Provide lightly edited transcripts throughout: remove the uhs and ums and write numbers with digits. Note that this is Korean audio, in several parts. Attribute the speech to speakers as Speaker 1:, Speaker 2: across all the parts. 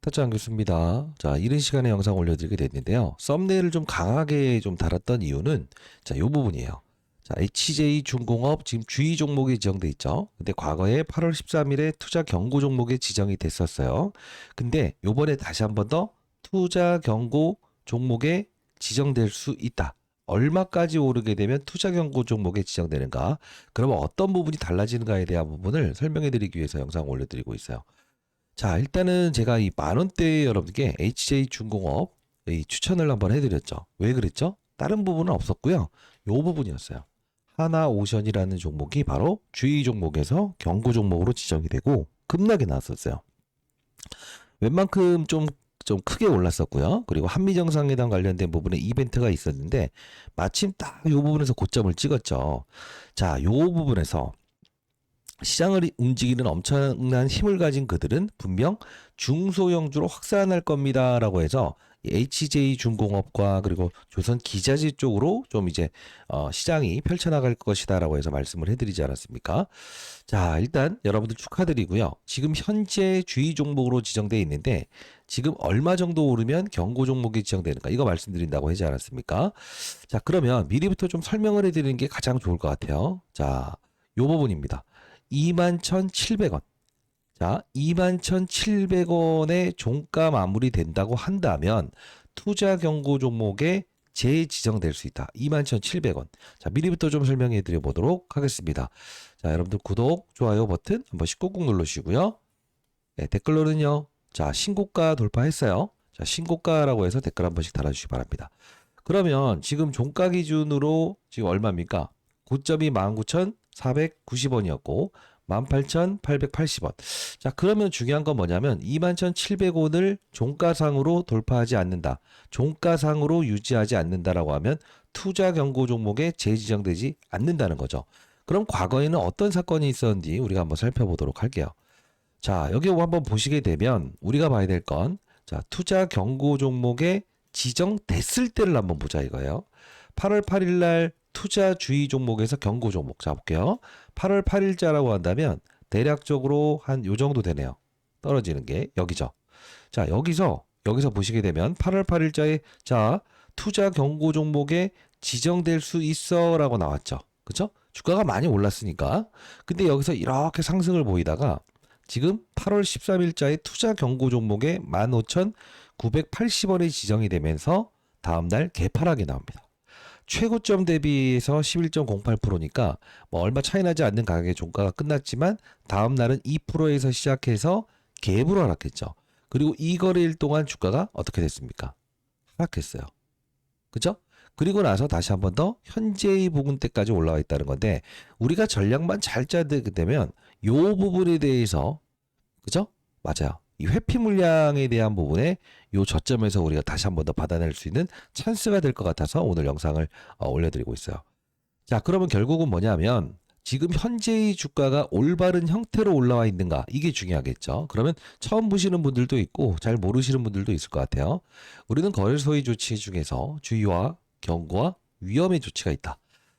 Speaker 1: 타짜한 교수입니다. 자, 이른 시간에 영상 올려드리게 됐는데요. 썸네일을 좀 강하게 좀 달았던 이유는 이 부분이에요. 자, HJ중공업 지금 주의 종목이 지정돼 있죠. 근데 과거에 8월 13일에 투자 경고 종목에 지정이 됐었어요. 근데 요번에 다시 한 번 더 투자 경고 종목에 지정될 수 있다. 얼마까지 오르게 되면 투자 경고 종목에 지정되는가? 그러면 어떤 부분이 달라지는가에 대한 부분을 설명해 드리기 위해서 영상을 올려드리고 있어요. 자, 일단은 제가 이 만원대에 여러분께 HJ중공업 이 추천을 한번 해드렸죠. 왜 그랬죠? 다른 부분은 없었고요. 요 부분이었어요. 하나오션이라는 종목이 바로 주의 종목에서 경고 종목으로 지정이 되고 급락이 나왔었어요. 웬만큼 좀 크게 올랐었고요. 그리고 한미정상회담 관련된 부분에 이벤트가 있었는데 마침 딱 요 부분에서 고점을 찍었죠. 자, 요 부분에서 시장을 움직이는 엄청난 힘을 가진 그들은 분명 중소형주로 확산할 겁니다라고 해서 HJ중공업과 그리고 조선기자재 쪽으로 좀 이제 시장이 펼쳐나갈 것이다라고 해서 말씀을 해드리지 않았습니까? 자, 일단 여러분들 축하드리고요. 지금 현재 주의 종목으로 지정되어 있는데 지금 얼마 정도 오르면 경고 종목이 지정되는가 이거 말씀드린다고 하지 않았습니까? 자, 그러면 미리부터 좀 설명을 해드리는 게 가장 좋을 것 같아요. 자, 요 부분입니다. 21,700원. 자, 21,700원의 종가 마무리 된다고 한다면 투자 경고 종목에 재지정될 수 있다. 21,700원. 자, 미리부터 좀 설명해 드려 보도록 하겠습니다. 자, 여러분들 구독, 좋아요 버튼 한 번씩 꾹꾹 누르시고요. 네, 댓글로는요. 자, 신고가 돌파했어요. 자, 신고가라고 해서 댓글 한 번씩 달아주시기 바랍니다. 그러면 지금 종가 기준으로 지금 얼마입니까? 고점이 19,490원이었고 18,880원. 자, 그러면 중요한 건 뭐냐면 21,700원을 종가상으로 돌파하지 않는다. 종가상으로 유지하지 않는다라고 하면 투자 경고 종목에 재지정되지 않는다는 거죠. 그럼 과거에는 어떤 사건이 있었는지 우리가 한번 살펴보도록 할게요. 자, 여기 한번 보시게 되면 우리가 봐야 될 건 자, 투자 경고 종목에 지정됐을 때를 한번 보자 이거예요. 8월 8일 날 투자 주의 종목에서 경고 종목 잡을게요. 8월 8일자라고 한다면 대략적으로 한 요 정도 되네요. 떨어지는 게 여기죠. 자, 여기서 보시게 되면 8월 8일자에 자, 투자 경고 종목에 지정될 수 있어라고 나왔죠. 그렇죠? 주가가 많이 올랐으니까. 근데 여기서 이렇게 상승을 보이다가 지금 8월 13일자에 투자 경고 종목에 15,980원이 지정이 되면서 다음날 개파락이 나옵니다. 최고점 대비해서 11.08%니까 뭐 얼마 차이 나지 않는 가격의 종가가 끝났지만 다음 날은 2%에서 시작해서 갭으로 하락했죠. 그리고 이 거래일 동안 주가가 어떻게 됐습니까? 하락했어요. 그죠? 그리고 나서 다시 한 번 더 현재의 부분대까지 올라와 있다는 건데 우리가 전략만 잘 짜게 되면 이 부분에 대해서 그죠? 맞아요. 이 회피 물량에 대한 부분에 이 저점에서 우리가 다시 한 번 더 받아낼 수 있는 찬스가 될 것 같아서 오늘 영상을 올려드리고 있어요. 자, 그러면 결국은 뭐냐면 지금 현재의 주가가 올바른 형태로 올라와 있는가 이게 중요하겠죠. 그러면 처음 보시는 분들도 있고 잘 모르시는 분들도 있을 것 같아요. 우리는 거래소의 조치 중에서 주의와 경고와 위험의 조치가 있다.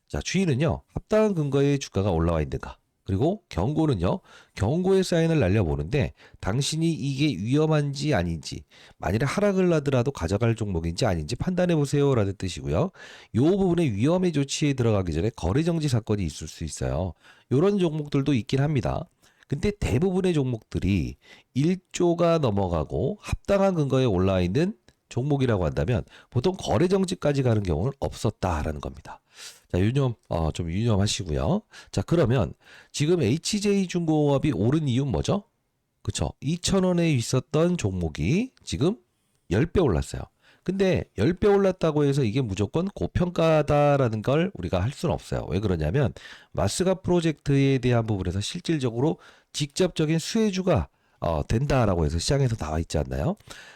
Speaker 1: 자, 주의는요. 합당한 근거에 주가가 올라와 있는가. 그리고 경고는요. 경고의 사인을 날려보는데 당신이 이게 위험한지 아닌지 만일에 하락을 하더라도 가져갈 종목인지 아닌지 판단해 보세요라는 뜻이고요. 이 부분에 위험의 조치에 들어가기 전에 거래 정지 사건이 있을 수 있어요. 이런 종목들도 있긴 합니다. 근데 대부분의 종목들이 1조가 넘어가고 합당한 근거에 올라와 있는 종목이라고 한다면 보통 거래 정지까지 가는 경우는 없었다라는 겁니다. 자, 좀 유념하시고요. 자, 그러면 지금 HJ중공업이 오른 이유는 뭐죠? 그쵸? 2,000원에 있었던 종목이 지금 10배 올랐어요. 근데 10배 올랐다고 해서 이게 무조건 고평가다라는 걸 우리가 할 수는 없어요. 왜 그러냐면 마스가 프로젝트에 대한 부분에서 실질적으로 직접적인 수혜주가 된다라고 해서 시장에서 나와 있지 않나요?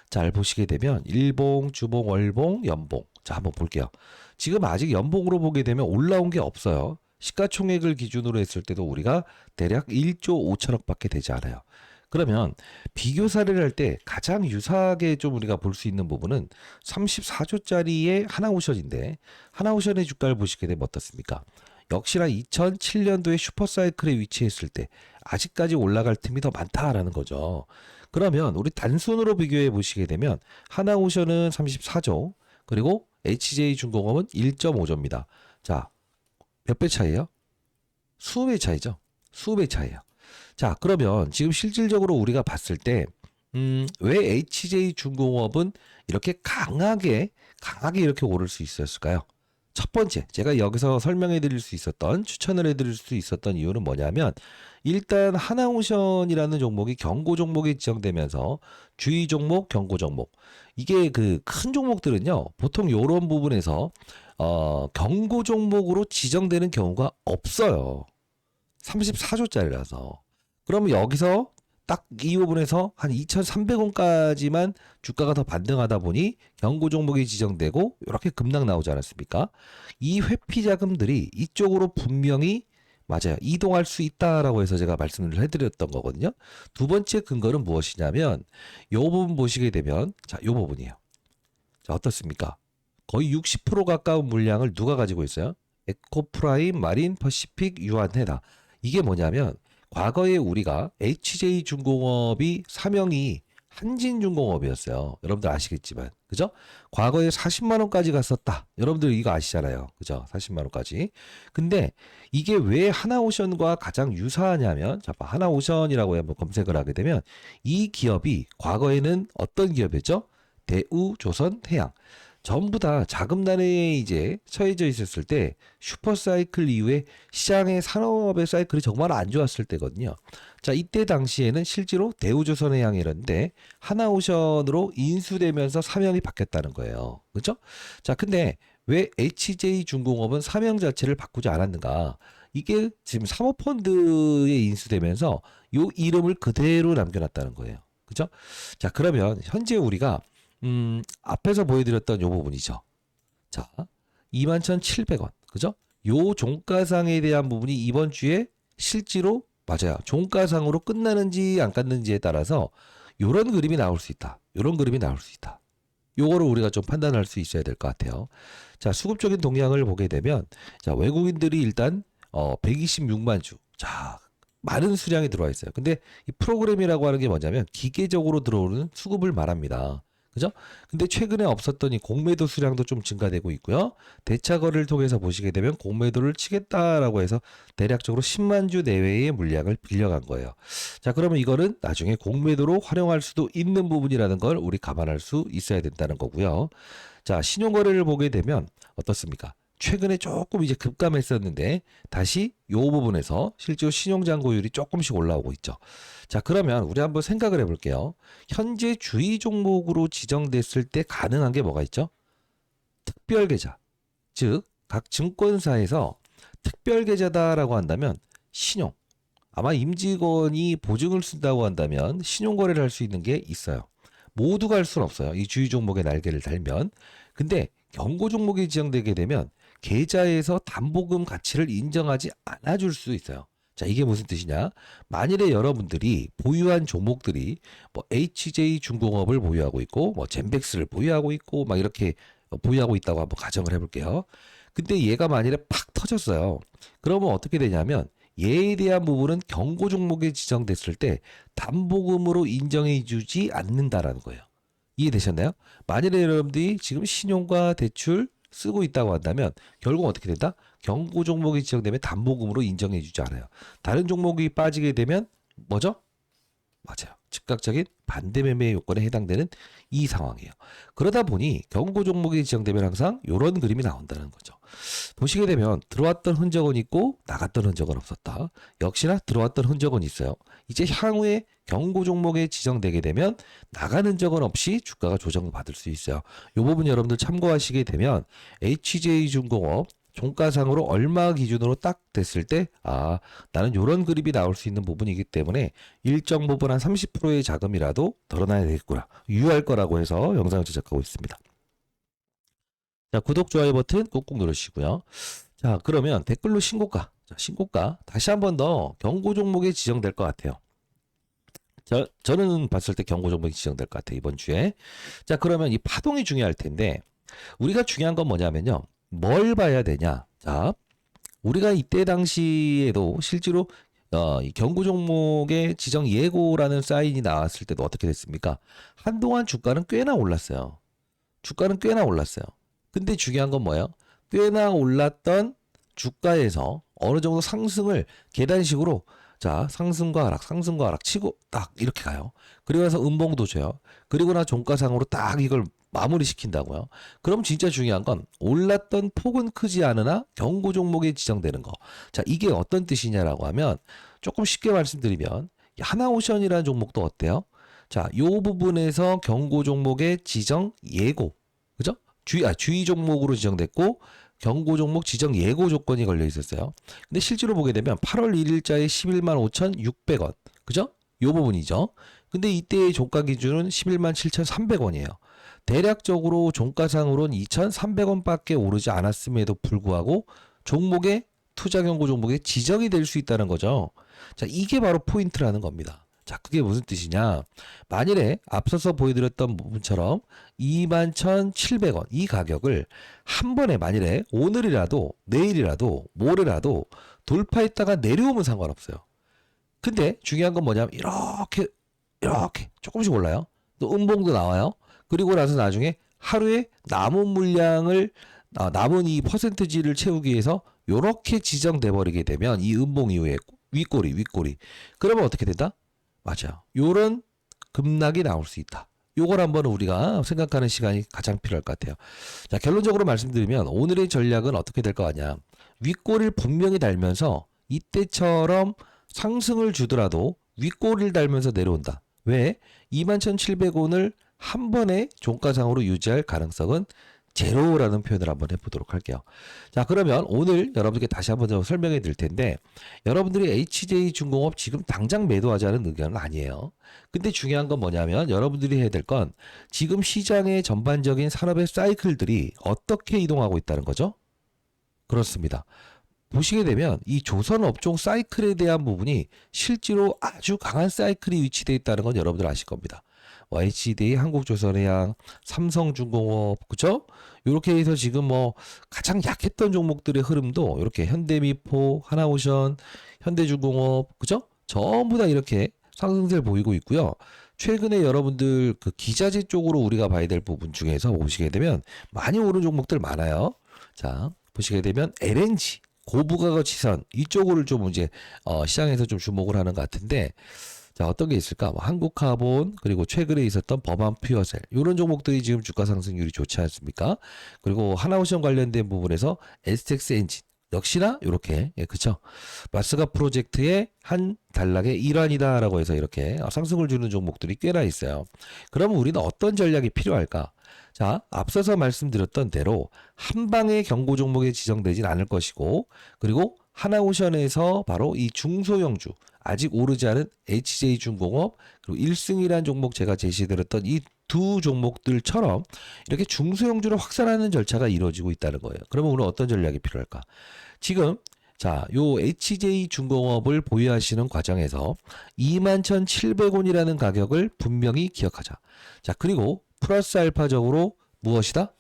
Speaker 1: 잘 보시게 되면 일봉, 주봉, 월봉, 연봉. 자, 한번 볼게요. 지금 아직 연봉으로 보게 되면 올라온 게 없어요. 시가총액을 기준으로 했을 때도 우리가 대략 1조 5천억밖에 되지 않아요. 그러면 비교 사례를 할 때 가장 유사하게 좀 우리가 볼 수 있는 부분은 34조짜리의 하나오션인데 하나오션의 주가를 보시게 되면 어떻습니까? 역시나 2007년도에 슈퍼사이클에 위치했을 때 아직까지 올라갈 틈이 더 많다라는 거죠. 그러면 우리 단순으로 비교해 보시게 되면 하나오션은 34조, 그리고 HJ중공업은 1.5조입니다. 자, 몇 배 차이예요? 20배 차이죠. 20배 차이예요. 자, 그러면 지금 실질적으로 우리가 봤을 때 왜 HJ중공업은 이렇게 강하게 이렇게 오를 수 있었을까요? 첫 번째, 제가 여기서 설명해 드릴 수 있었던, 추천을 해 드릴 수 있었던 이유는 뭐냐면, 일단 하나오션이라는 종목이 경고 종목이 지정되면서 주의 종목, 경고 종목. 이게 그 큰 종목들은요, 보통 이런 부분에서 경고 종목으로 지정되는 경우가 없어요. 34조짜리라서. 그러면 여기서 딱 이 부분에서 한 2,300원까지만 주가가 더 반등하다 보니 경고 종목이 지정되고 이렇게 급락 나오지 않았습니까? 이 회피 자금들이 이쪽으로 분명히 맞아요. 이동할 수 있다라고 해서 제가 말씀을 해드렸던 거거든요. 두 번째 근거는 무엇이냐면 이 부분 보시게 되면 자, 이 부분이에요. 자, 어떻습니까? 거의 60% 가까운 물량을 누가 가지고 있어요? 에코프라임, 마린, 퍼시픽, 유한해다. 이게 뭐냐면 과거에 우리가 HJ중공업이 사명이 한진중공업이었어요. 여러분들 아시겠지만, 그죠? 과거에 40만 원까지 갔었다. 여러분들 이거 아시잖아요, 그죠? 40만 원까지. 근데 이게 왜 하나오션과 가장 유사하냐면, 자, 하나오션이라고 한번 검색을 하게 되면 이 기업이 과거에는 어떤 기업이었죠? 대우, 조선, 해양. 전부 다 자금난에 이제 처해져 있었을 때 슈퍼사이클 이후에 시장의 산업의 사이클이 정말 안 좋았을 때거든요. 자, 이때 당시에는 실제로 대우조선해양이었는데 하나오션으로 인수되면서 사명이 바뀌었다는 거예요. 그렇죠? 자, 근데 왜 HJ중공업은 사명 자체를 바꾸지 않았는가? 이게 지금 사모펀드에 인수되면서 요 이름을 그대로 남겨놨다는 거예요. 그죠? 자, 그러면 현재 우리가 앞에서 보여드렸던 요 부분이죠. 자, 21,700원. 그죠? 요 종가상에 대한 부분이 이번 주에 실제로 맞아요. 종가상으로 끝나는지 안 끝나는지에 따라서 요런 그림이 나올 수 있다. 요런 그림이 나올 수 있다. 요거를 우리가 좀 판단할 수 있어야 될 것 같아요. 자, 수급적인 동향을 보게 되면 자, 외국인들이 일단 126만 주. 자, 많은 수량이 들어와 있어요. 근데 이 프로그램이라고 하는 게 뭐냐면 기계적으로 들어오는 수급을 말합니다. 그죠? 근데 최근에 없었던 이 공매도 수량도 좀 증가되고 있고요. 대차거래를 통해서 보시게 되면 공매도를 치겠다라고 해서 대략적으로 10만 주 내외의 물량을 빌려간 거예요. 자, 그러면 이거는 나중에 공매도로 활용할 수도 있는 부분이라는 걸 우리 감안할 수 있어야 된다는 거고요. 자, 신용거래를 보게 되면 어떻습니까? 최근에 조금 이제 급감했었는데 다시 이 부분에서 실제로 신용잔고율이 조금씩 올라오고 있죠. 자, 그러면 우리 한번 생각을 해볼게요. 현재 주의 종목으로 지정됐을 때 가능한 게 뭐가 있죠? 특별계좌. 즉, 각 증권사에서 특별계좌다라고 한다면 신용. 아마 임직원이 보증을 쓴다고 한다면 신용거래를 할 수 있는 게 있어요. 모두가 할 수는 없어요. 이 주의 종목에 날개를 달면. 근데 경고 종목이 지정되게 되면 계좌에서 담보금 가치를 인정하지 않아줄 수 있어요. 자, 이게 무슨 뜻이냐? 만일에 여러분들이 보유한 종목들이 뭐 HJ중공업을 보유하고 있고, 뭐 젠백스를 보유하고 있고, 막 이렇게 보유하고 있다고 한번 가정을 해볼게요. 근데 얘가 만일에 팍 터졌어요. 그러면 어떻게 되냐면 얘에 대한 부분은 경고 종목에 지정됐을 때 담보금으로 인정해주지 않는다라는 거예요. 이해되셨나요? 만일에 여러분들이 지금 신용과 대출 쓰고 있다고 한다면 결국 어떻게 된다? 경고 종목이 지정되면 담보금으로 인정해주지 않아요. 다른 종목이 빠지게 되면 뭐죠? 맞아요. 즉각적인 반대매매 요건에 해당되는 이 상황이에요. 그러다 보니 경고 종목이 지정되면 항상 이런 그림이 나온다는 거죠. 보시게 되면 들어왔던 흔적은 있고 나갔던 흔적은 없었다. 역시나 들어왔던 흔적은 있어요. 이제 향후에 경고 종목에 지정되게 되면 나간 흔적은 없이 주가가 조정받을 수 있어요. 이 부분 여러분들 참고하시게 되면 HJ중공업 종가상으로 얼마 기준으로 딱 됐을 때, 아, 나는 이런 그림이 나올 수 있는 부분이기 때문에 일정 부분 한 30%의 자금이라도 덜어놔야 되겠구나. 유효할 거라고 해서 영상을 제작하고 있습니다. 자, 구독, 좋아요 버튼 꾹꾹 누르시고요. 자, 그러면 댓글로 신고가. 자, 신고가. 다시 한 번 더 경고 종목에 지정될 것 같아요. 저는 봤을 때 경고 종목이 지정될 것 같아요, 이번 주에. 자, 그러면 이 파동이 중요할 텐데, 우리가 중요한 건 뭐냐면요. 뭘 봐야 되냐? 자, 우리가 이때 당시에도 실제로 이 경고 종목의 지정 예고라는 사인이 나왔을 때도 어떻게 됐습니까? 한동안 주가는 꽤나 올랐어요. 주가는 꽤나 올랐어요. 근데 중요한 건 뭐예요? 꽤나 올랐던 주가에서 어느 정도 상승을 계단식으로 자 상승과 하락 치고 딱 이렇게 가요. 그리고 나서 음봉도 줘요. 그리고 나 종가상으로 딱 이걸 마무리 시킨다고요. 그럼 진짜 중요한 건 올랐던 폭은 크지 않으나 경고 종목에 지정되는 거. 자, 이게 어떤 뜻이냐라고 하면 조금 쉽게 말씀드리면 하나오션이라는 종목도 어때요? 자, 요 부분에서 경고 종목의 지정 예고. 그죠? 주의 종목으로 지정됐고 경고 종목 지정 예고 조건이 걸려 있었어요. 근데 실제로 보게 되면 8월 1일자에 11만 5,600원. 그죠? 요 부분이죠. 근데 이때의 종가 기준은 11만 7,300원이에요. 대략적으로 종가상으로는 2,300원밖에 오르지 않았음에도 불구하고 종목의 투자 경고 종목에 지정이 될 수 있다는 거죠. 자, 이게 바로 포인트라는 겁니다. 자, 그게 무슨 뜻이냐? 만일에 앞서서 보여드렸던 부분처럼 21,700원 이 가격을 한 번에 만일에 오늘이라도 내일이라도 모레라도 돌파했다가 내려오면 상관없어요. 근데 중요한 건 뭐냐면 이렇게 조금씩 올라요. 또 음봉도 나와요. 그리고 나서 나중에 하루에 남은 물량을 남은 이 퍼센트지를 채우기 위해서 이렇게 지정돼 버리게 되면 이 음봉 이후에 윗꼬리 그러면 어떻게 된다? 맞아요. 요런 급락이 나올 수 있다. 요걸 한번 우리가 생각하는 시간이 가장 필요할 것 같아요. 자, 결론적으로 말씀드리면 오늘의 전략은 어떻게 될 거 아니야. 윗꼬리를 분명히 달면서 이때처럼 상승을 주더라도 윗꼬리를 달면서 내려온다. 왜? 21,700원을 한 번에 종가상으로 유지할 가능성은 제로라는 표현을 한번 해보도록 할게요. 자, 그러면 오늘 여러분께 다시 한번 더 설명해 드릴 텐데 여러분들이 HJ중공업 지금 당장 매도하자는 의견은 아니에요. 근데 중요한 건 뭐냐면 여러분들이 해야 될 건 지금 시장의 전반적인 산업의 사이클들이 어떻게 이동하고 있다는 거죠? 그렇습니다. 보시게 되면 이 조선 업종 사이클에 대한 부분이 실제로 아주 강한 사이클이 위치되어 있다는 건 여러분들 아실 겁니다. HDD, 한국조선해양, 삼성중공업, 그죠? 이렇게 해서 지금 뭐 가장 약했던 종목들의 흐름도 이렇게 현대미포, 하나오션, 현대중공업, 그죠? 전부 다 이렇게 상승세를 보이고 있고요. 최근에 여러분들 그 기자재 쪽으로 우리가 봐야 될 부분 중에서 보시게 되면 많이 오른 종목들 많아요. 자, 보시게 되면 LNG, 고부가가치선 이쪽을 좀 이제 시장에서 좀 주목을 하는 것 같은데 자, 어떤 게 있을까? 뭐 한국카본 그리고 최근에 있었던 범한 퓨어셀 이런 종목들이 지금 주가 상승률이 좋지 않습니까? 그리고 하나오션 관련된 부분에서 STX 엔진 역시나 이렇게 그쵸? 마스가 프로젝트의 한 단락의 일환이다라고 해서 이렇게 상승을 주는 종목들이 꽤나 있어요. 그러면 우리는 어떤 전략이 필요할까? 자, 앞서서 말씀드렸던 대로 한 방에 경고 종목에 지정되진 않을 것이고 그리고 하나오션에서 바로 이 중소형주 아직 오르지 않은 HJ중공업 그리고 1승이라는 종목 제가 제시드렸던 이 두 종목들처럼 이렇게 중소형주를 확산하는 절차가 이루어지고 있다는 거예요. 그러면 오늘 어떤 전략이 필요할까? 지금 자, 요 HJ중공업을 보유하시는 과정에서 21,700원이라는 가격을 분명히 기억하자. 자, 그리고 플러스 알파적으로 무엇이다?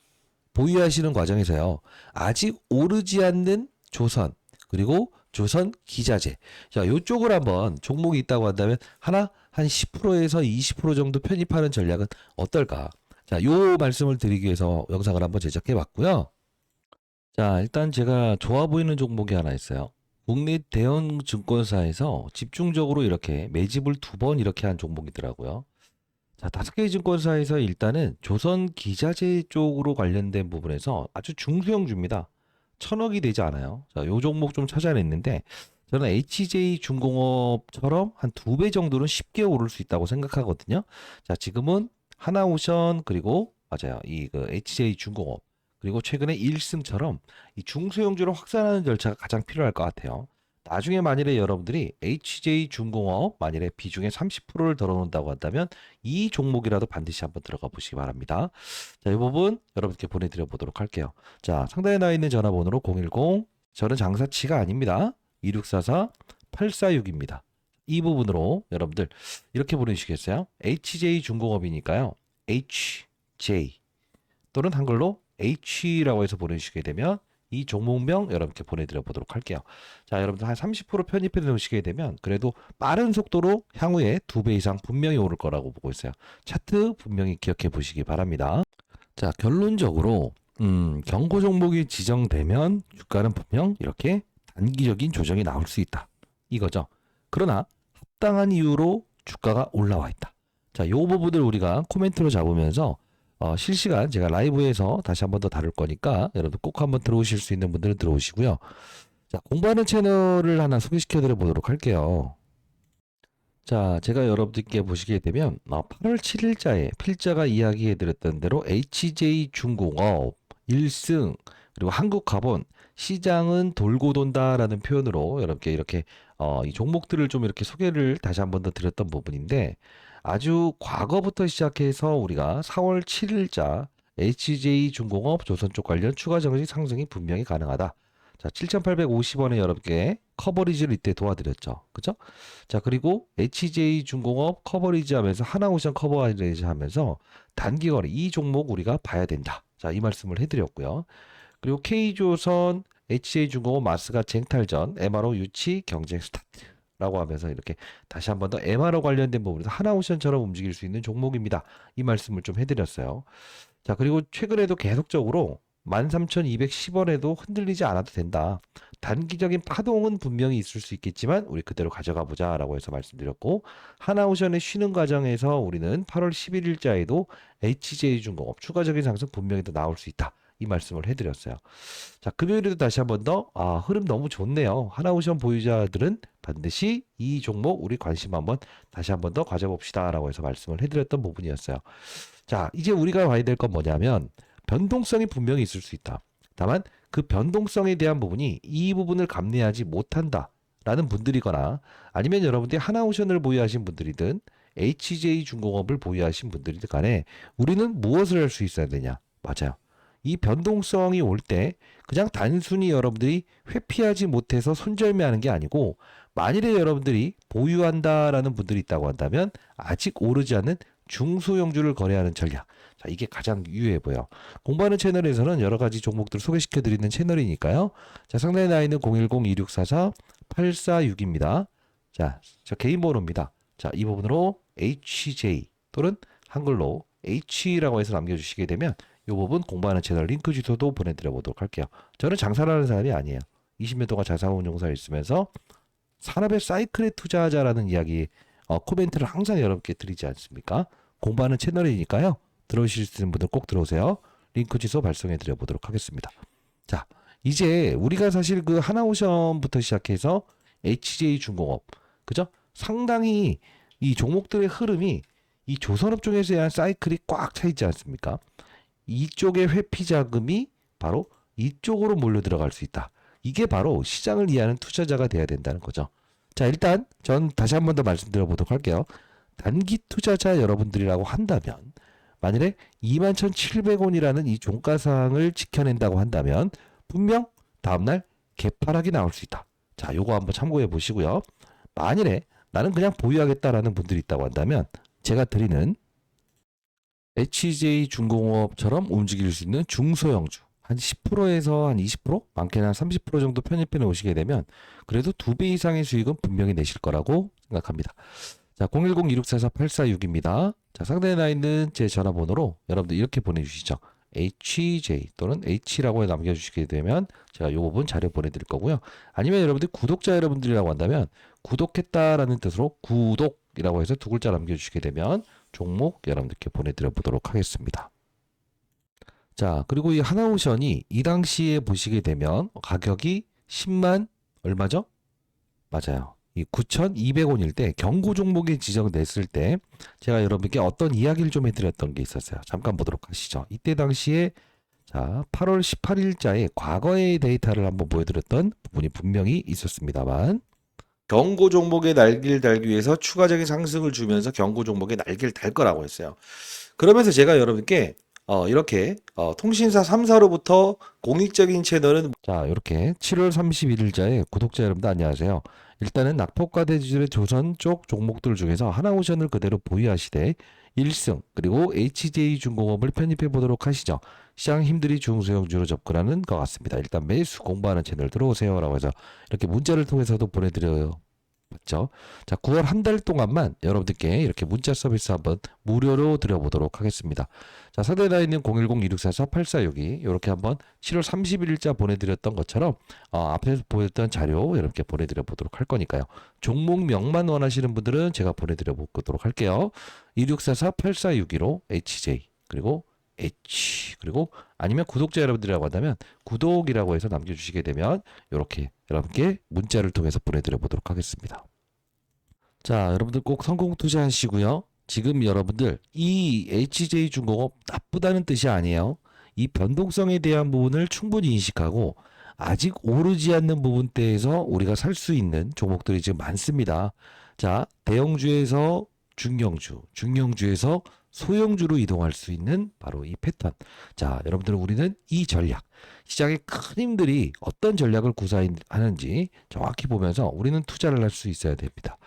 Speaker 1: 보유하시는 과정에서요. 아직 오르지 않는 조선 그리고 조선 기자재. 자, 요쪽을 한번 종목이 있다고 한다면 하나 한 10%에서 20% 정도 편입하는 전략은 어떨까? 자, 요 말씀을 드리기 위해서 영상을 한번 제작해 봤고요. 자, 일단 제가 좋아 보이는 종목이 하나 있어요. 국내 대형 증권사에서 집중적으로 이렇게 매집을 2번 이렇게 한 종목이더라고요. 자, 5개 증권사에서 일단은 조선 기자재 쪽으로 관련된 부분에서 아주 중소형주입니다. 1,000억이 되지 않아요. 자, 요 종목 좀 찾아냈는데 저는 HJ중공업처럼 한 2배 정도는 쉽게 오를 수 있다고 생각하거든요. 자, 지금은 하나오션 그리고 맞아요. 이 그 HJ중공업 그리고 최근에 1승처럼 이 중소형주를 확산하는 절차가 가장 필요할 것 같아요. 나중에 만일에 여러분들이 HJ중공업 만일에 비중의 30%를 덜어놓는다고 한다면 이 종목이라도 반드시 한번 들어가 보시기 바랍니다. 자, 이 부분 여러분께 보내드려 보도록 할게요. 자, 상단에 나와 있는 전화번호로 010 저는 장사치가 아닙니다. 2644-846입니다. 이 부분으로 여러분들 이렇게 보내주시겠어요? HJ중공업이니까요. HJ 또는 한글로 H라고 해서 보내주시게 되면 이 종목명 여러분께 보내드려 보도록 할게요. 자, 여러분들 한 30% 편입해 놓으시게 되면 그래도 빠른 속도로 향후에 2배 이상 분명히 오를 거라고 보고 있어요. 차트 분명히 기억해 보시기 바랍니다. 자, 결론적으로 경고 종목이 지정되면 주가는 분명 이렇게 단기적인 조정이 나올 수 있다. 이거죠. 그러나 합당한 이유로 주가가 올라와 있다. 자, 요 부분을 우리가 코멘트로 잡으면서 실시간 제가 라이브에서 다시 한번 더 다룰 거니까 여러분 꼭 한번 들어오실 수 있는 분들은 들어오시고요. 자, 공부하는 채널을 하나 소개시켜 드려 보도록 할게요. 자, 제가 여러분들께 보시게 되면 8월 7일자에 필자가 이야기해 드렸던 대로 HJ중공업 1승 그리고 한국가본 시장은 돌고 돈다라는 표현으로 여러분께 이렇게 이 종목들을 좀 이렇게 소개를 다시 한번 더 드렸던 부분인데 아주 과거부터 시작해서 우리가 4월 7일자 HJ중공업 조선 쪽 관련 추가 정시 상승이 분명히 가능하다. 자, 7,850원에 여러분께 커버리지를 이때 도와드렸죠. 그죠? 자, 그리고 HJ중공업 커버리지 하면서 하나오션 커버리지 하면서 단기거래 이 종목 우리가 봐야 된다. 자, 이 말씀을 해드렸고요. 그리고 K조선, HJ중공업, 마스가 쟁탈전, MRO 유치 경쟁 스타트라고 하면서 이렇게 다시 한번 더 MRO 관련된 부분에서 하나오션처럼 움직일 수 있는 종목입니다. 이 말씀을 좀 해드렸어요. 자, 그리고 최근에도 계속적으로 13,210원에도 흔들리지 않아도 된다. 단기적인 파동은 분명히 있을 수 있겠지만 우리 그대로 가져가 보자라고 해서 말씀드렸고 하나오션의 쉬는 과정에서 우리는 8월 11일자에도 HJ중공업 추가적인 상승 분명히 더 나올 수 있다. 이 말씀을 해드렸어요. 자, 금요일에도 다시 한번 더 흐름 너무 좋네요. 하나오션 보유자들은 반드시 이 종목 우리 관심 한번 다시 한번 더 가져봅시다라고 해서 말씀을 해드렸던 부분이었어요. 자, 이제 우리가 봐야 될 건 뭐냐면 변동성이 분명히 있을 수 있다. 다만 그 변동성에 대한 부분이 이 부분을 감내하지 못한다라는 분들이거나 아니면 여러분들이 하나오션을 보유하신 분들이든 HJ중공업을 보유하신 분들이든 간에 우리는 무엇을 할 수 있어야 되냐? 맞아요. 이 변동성이 올 때 그냥 단순히 여러분들이 회피하지 못해서 손절매하는 게 아니고 만일에 여러분들이 보유한다라는 분들이 있다고 한다면 아직 오르지 않는 중소형주를 거래하는 전략. 자, 이게 가장 유효해 보여. 공부하는 채널에서는 여러 가지 종목들을 소개시켜 드리는 채널이니까요. 자, 상단에 나와 있는 010-2644-846입니다. 자, 저 개인 번호입니다. 자, 이 부분으로 HJ 또는 한글로 H라고 해서 남겨주시게 되면 이 부분 공부하는 채널 링크 주소도 보내드려 보도록 할게요. 저는 장사를 하는 사람이 아니에요. 20년 동안 자산운용사에 있으면서 산업의 사이클에 투자하자라는 이야기 코멘트를 항상 여러분께 드리지 않습니까? 공부하는 채널이니까요. 들어오실 수 있는 분들 꼭 들어오세요. 링크 주소 발송해 드려 보도록 하겠습니다. 자, 이제 우리가 사실 그 하나오션부터 시작해서 HJ중공업 그죠? 상당히 이 종목들의 흐름이 이 조선업종에서 대한 사이클이 꽉 차 있지 않습니까? 이쪽의 회피 자금이 바로 이쪽으로 몰려 들어갈 수 있다. 이게 바로 시장을 이해하는 투자자가 돼야 된다는 거죠. 자, 일단 전 다시 한번 더 말씀드려 보도록 할게요. 단기 투자자 여러분들이라고 한다면 만일에 21,700원이라는 이 종가상을 지켜낸다고 한다면 분명 다음날 개파락이 나올 수 있다. 자, 요거 한번 참고해 보시고요. 만일에 나는 그냥 보유하겠다라는 분들이 있다고 한다면 제가 드리는 HJ중공업처럼 움직일 수 있는 중소형주 한 10%에서 한 20%? 많게는 한 30% 정도 편입해 놓으시게 되면 그래도 2배 이상의 수익은 분명히 내실 거라고 생각합니다. 자, 010-2644-846입니다. 자, 상단에 나 있는 제 전화번호로 여러분들 이렇게 보내주시죠. HJ 또는 H라고 남겨주시게 되면 제가 이 부분 자료 보내드릴 거고요. 아니면 여러분들 구독자 여러분들이라고 한다면 구독했다라는 뜻으로 구독이라고 해서 2글자 남겨주시게 되면 종목 여러분들께 보내드려 보도록 하겠습니다. 자, 그리고 이 하나오션이 이 당시에 보시게 되면 가격이 10만 얼마죠? 맞아요. 이 9,200원일 때 경고 종목이 지정됐을 때 제가 여러분께 어떤 이야기를 좀 해드렸던 게 있었어요. 잠깐 보도록 하시죠. 이때 당시에 자 8월 18일자에 과거의 데이터를 한번 보여드렸던 부분이 분명히 있었습니다만 경고 종목의 날개를 달기 위해서 추가적인 상승을 주면서 경고 종목의 날개를 달 거라고 했어요. 그러면서 제가 여러분께 이렇게 통신사 3사로부터 공익적인 채널은 자 이렇게 7월 31일자에 구독자 여러분들 안녕하세요. 일단은 낙폭과 대지질의 조선 쪽 종목들 중에서 하나오션을 그대로 보유하시되 1승 그리고 HJ중공업을 편입해 보도록 하시죠. 시장 힘들이 중소형주로 접근하는 것 같습니다. 일단 매수 공부하는 채널 들어오세요 라고 해서 이렇게 문자를 통해서도 보내드려요. 맞죠? 자, 9월 한 달 동안만 여러분들께 이렇게 문자 서비스 한번 무료로 드려보도록 하겠습니다. 자, 상단에 나 있는 010-2644-8462 이렇게 한번 7월 31일자 보내드렸던 것처럼 앞에서 보였던 자료 이렇게 보내드려 보도록 할 거니까요. 종목명만 원하시는 분들은 제가 보내드려 보도록 할게요. 2644-8462로 HJ 그리고 H 그리고 아니면 구독자 여러분들이라고 한다면 구독이라고 해서 남겨주시게 되면 이렇게 여러분께 문자를 통해서 보내드려 보도록 하겠습니다. 자, 여러분들 꼭 성공 투자하시고요. 지금 여러분들 이 HJ중공업 나쁘다는 뜻이 아니에요. 이 변동성에 대한 부분을 충분히 인식하고 아직 오르지 않는 부분대에서 우리가 살 수 있는 종목들이 지금 많습니다. 자, 대형주에서 중형주, 중형주에서 소형주로 이동할 수 있는 바로 이 패턴. 자, 여러분들 우리는 이 전략, 시장의 큰 힘들이 어떤 전략을 구사하는지 정확히 보면서 우리는 투자를 할 수 있어야 됩니다.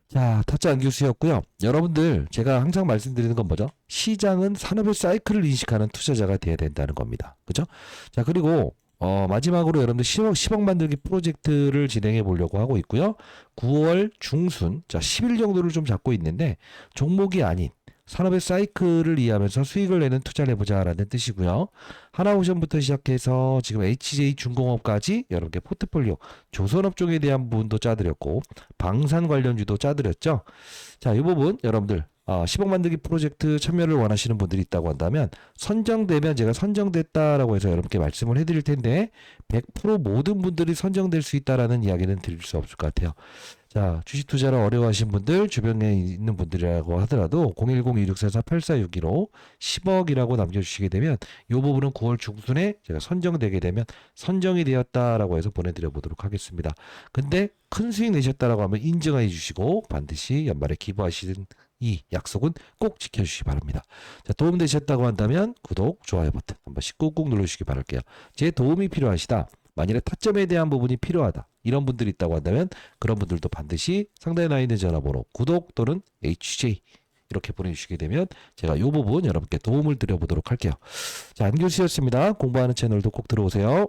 Speaker 1: 자, 타짜 안교수였고요. 여러분들 제가 항상 말씀드리는 건 뭐죠? 시장은 산업의 사이클을 인식하는 투자자가 돼야 된다는 겁니다. 그죠? 자, 그리고 마지막으로 여러분들 10억 만들기 프로젝트를 진행해 보려고 하고 있고요. 9월 중순, 자, 10일 정도를 좀 잡고 있는데 종목이 아닌 산업의 사이클을 이해하면서 수익을 내는 투자를 해보자라는 뜻이고요. 하나오션부터 시작해서 지금 HJ중공업까지 여러분께 포트폴리오 조선업종에 대한 부분도 짜드렸고 방산 관련주도 짜드렸죠. 자, 이 부분 여러분들 10억 만들기 프로젝트 참여를 원하시는 분들이 있다고 한다면 선정되면 제가 선정됐다라고 해서 여러분께 말씀을 해드릴 텐데 100% 모든 분들이 선정될 수 있다라는 이야기는 드릴 수 없을 것 같아요. 자, 주식 투자를 어려워하신 분들, 주변에 있는 분들이라고 하더라도 010-2644-8462로 10억이라고 남겨주시게 되면 이 부분은 9월 중순에 제가 선정되게 되면 선정이 되었다라고 해서 보내드려 보도록 하겠습니다. 근데 큰 수익 내셨다라고 하면 인증해 주시고 반드시 연말에 기부하시는 이 약속은 꼭 지켜주시기 바랍니다. 자, 도움되셨다고 한다면 구독, 좋아요 버튼 한 번씩 꾹꾹 눌러주시기 바랄게요. 제 도움이 필요하시다. 만일에 타점에 대한 부분이 필요하다. 이런 분들이 있다고 한다면 그런 분들도 반드시 상단에 나 있는 전화번호 구독 또는 HJ 이렇게 보내주시게 되면 제가 이 부분 여러분께 도움을 드려보도록 할게요. 자, 안교수였습니다. 공부하는 채널도 꼭 들어오세요.